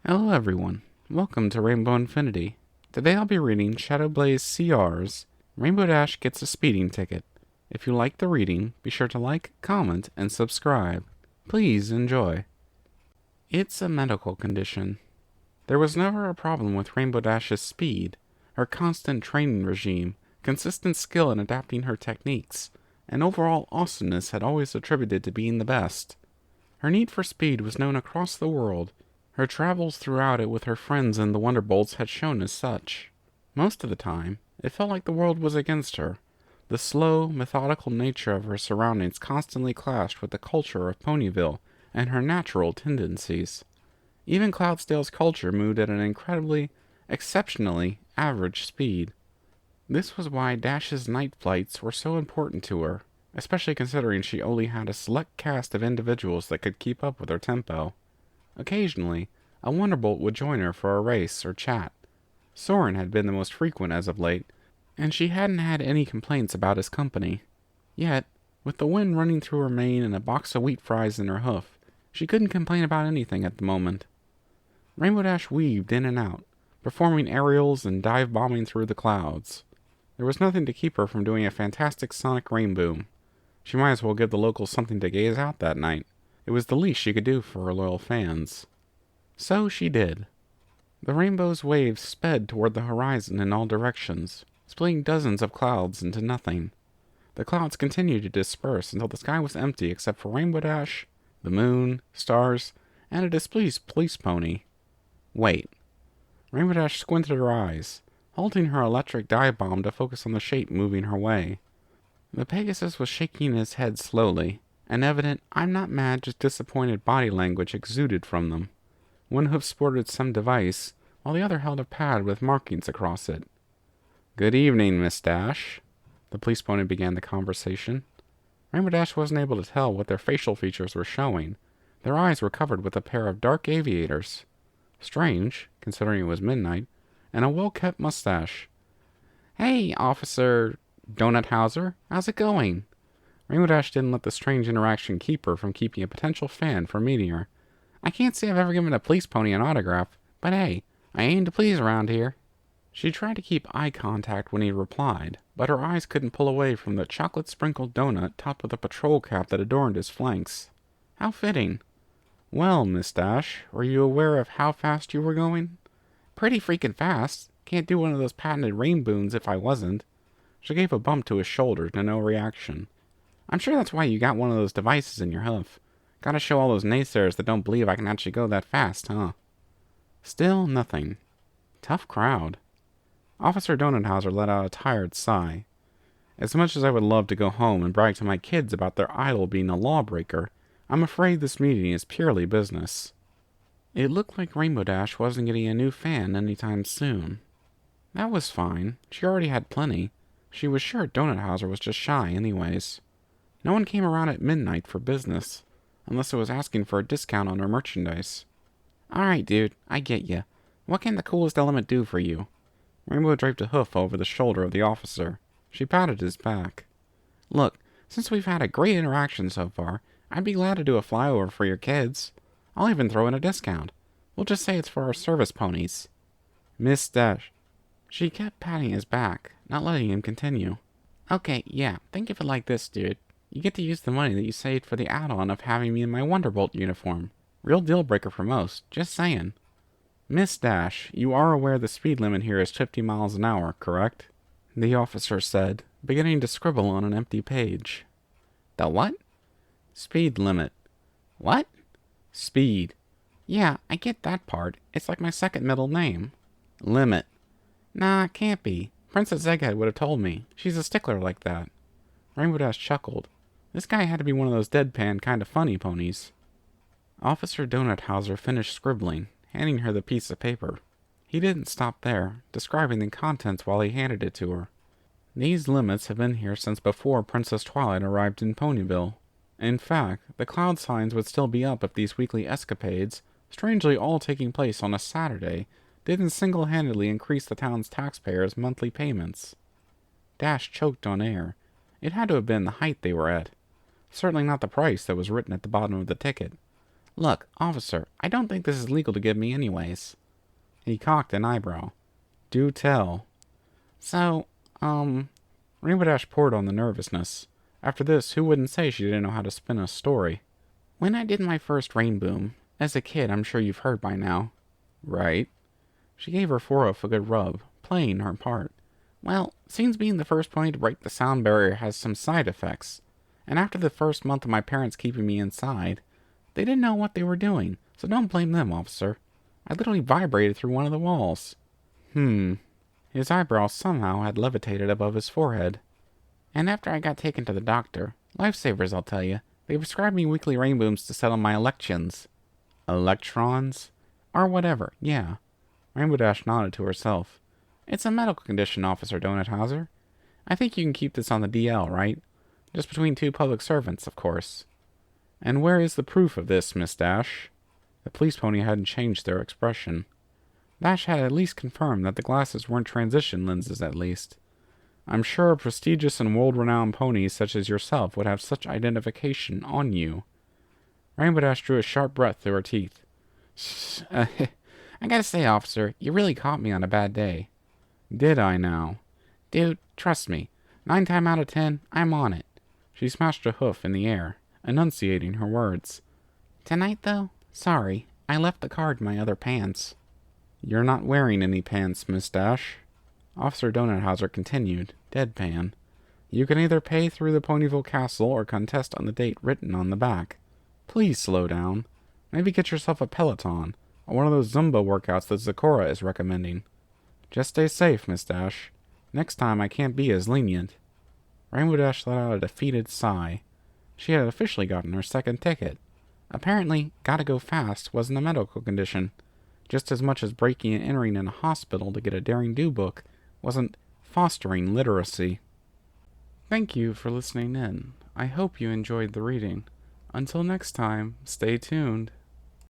Hello everyone, welcome to Rainbow Infinity. Today I'll be reading ShadowblazeCR's Rainbow Dash Gets a Speeding Ticket. If you like the reading, be sure to like, comment, and subscribe. Please enjoy. It's a medical condition. There was never a problem with Rainbow Dash's speed, her constant training regime, consistent skill in adapting her techniques, and overall awesomeness had always attributed to being the best. Her need for speed was known across the world. Her travels throughout it with her friends and the Wonderbolts had shown as such. Most of the time, it felt like the world was against her. The slow, methodical nature of her surroundings constantly clashed with the culture of Ponyville and her natural tendencies. Even Cloudsdale's culture moved at an exceptionally average speed. This was why Dash's night flights were so important to her, especially considering she only had a select cast of individuals that could keep up with her tempo. Occasionally, a Wonderbolt would join her for a race or chat. Soren had been the most frequent as of late, and she hadn't had any complaints about his company. Yet, with the wind running through her mane and a box of wheat fries in her hoof, she couldn't complain about anything at the moment. Rainbow Dash weaved in and out, performing aerials and dive bombing through the clouds. There was nothing to keep her from doing a fantastic sonic rainboom. She might as well give the locals something to gaze at that night. It was the least she could do for her loyal fans. So she did. The rainbow's waves sped toward the horizon in all directions, splitting dozens of clouds into nothing. The clouds continued to disperse until the sky was empty except for Rainbow Dash, the moon, stars, and a displeased police pony. Wait. Rainbow Dash squinted her eyes, halting her electric dive bomb to focus on the shape moving her way. The Pegasus was shaking his head slowly. An evident, I'm not mad, just disappointed body language exuded from them. One hoof sported some device, while the other held a pad with markings across it. Good evening, Miss Dash. The police pony began the conversation. Rainbow Dash wasn't able to tell what their facial features were showing. Their eyes were covered with a pair of dark aviators. Strange, considering it was midnight, and a well-kept mustache. Hey, Officer Donuthauser, how's it going? Rainbow Dash didn't let the strange interaction keep her from keeping a potential fan from meeting her. I can't say I've ever given a police pony an autograph, but hey, I aim to please around here. She tried to keep eye contact when he replied, but her eyes couldn't pull away from the chocolate-sprinkled donut topped with a patrol cap that adorned his flanks. How fitting. Well, Miss Dash, were you aware of how fast you were going? Pretty freaking fast. Can't do one of those patented rainboons if I wasn't. She gave a bump to his shoulder to no reaction. I'm sure that's why you got one of those devices in your hoof. Gotta show all those naysayers that don't believe I can actually go that fast, huh? Still nothing. Tough crowd. Officer Donuthauser let out a tired sigh. As much as I would love to go home and brag to my kids about their idol being a lawbreaker, I'm afraid this meeting is purely business. It looked like Rainbow Dash wasn't getting a new fan anytime soon. That was fine. She already had plenty. She was sure Donuthauser was just shy anyways. No one came around at midnight for business, unless it was asking for a discount on her merchandise. Alright, dude, I get ya. What can the coolest element do for you? Rainbow draped a hoof over the shoulder of the officer. She patted his back. Look, since we've had a great interaction so far, I'd be glad to do a flyover for your kids. I'll even throw in a discount. We'll just say it's for our service ponies. Miss Dash. She kept patting his back, not letting him continue. Okay, yeah, think of it like this, dude. You get to use the money that you saved for the add-on of having me in my Wonderbolt uniform. Real deal-breaker for most, just saying. Miss Dash, you are aware the speed limit here is 50 miles an hour, correct? The officer said, beginning to scribble on an empty page. The what? Speed limit. What? Speed. Yeah, I get that part. It's like my second middle name. Limit. Nah, it can't be. Princess Egghead would have told me. She's a stickler like that. Rainbow Dash chuckled. This guy had to be one of those deadpan kind of funny ponies. Officer Donuthauser finished scribbling, handing her the piece of paper. He didn't stop there, describing the contents while he handed it to her. These limits have been here since before Princess Twilight arrived in Ponyville. In fact, the cloud signs would still be up if these weekly escapades, strangely all taking place on a Saturday, didn't single-handedly increase the town's taxpayers' monthly payments. Dash choked on air. It had to have been the height they were at. Certainly not the price that was written at the bottom of the ticket. Look, officer, I don't think this is legal to give me anyways. He cocked an eyebrow. Do tell. So, Rainbow Dash poured on the nervousness. After this, who wouldn't say she didn't know how to spin a story? When I did my first rain boom, as a kid, I'm sure you've heard by now. Right. She gave her forehead a good rub, playing her part. Well, seems being the first pony to break the sound barrier has some side effects. And after the first month of my parents keeping me inside, they didn't know what they were doing, so don't blame them, officer. I literally vibrated through one of the walls. His eyebrows somehow had levitated above his forehead. And after I got taken to the doctor, lifesavers I'll tell you, they prescribed me weekly rain booms to settle my elections. Electrons? Or whatever, yeah. Rainbow Dash nodded to herself. It's a medical condition, Officer Donuthauser. I think you can keep this on the DL, right? Just between two public servants, of course. And where is the proof of this, Miss Dash? The police pony hadn't changed their expression. Dash had at least confirmed that the glasses weren't transition lenses, at least. I'm sure a prestigious and world-renowned pony such as yourself would have such identification on you. Rainbow Dash drew a sharp breath through her teeth. I gotta say, officer, you really caught me on a bad day. Did I now? Dude, trust me. 9 times out of 10, I'm on it. She smashed a hoof in the air, enunciating her words. Tonight, though? Sorry, I left the card in my other pants. You're not wearing any pants, Miss Dash. Officer Donuthauser continued, deadpan. You can either pay through the Ponyville Castle or contest on the date written on the back. Please slow down. Maybe get yourself a Peloton, or one of those Zumba workouts that Zakora is recommending. Just stay safe, Miss Dash. Next time I can't be as lenient. Rainbow Dash let out a defeated sigh. She had officially gotten her second ticket. Apparently, gotta go fast wasn't a medical condition, just as much as breaking and entering in a hospital to get a daring do book wasn't fostering literacy. Thank you for listening in. I hope you enjoyed the reading. Until next time, stay tuned.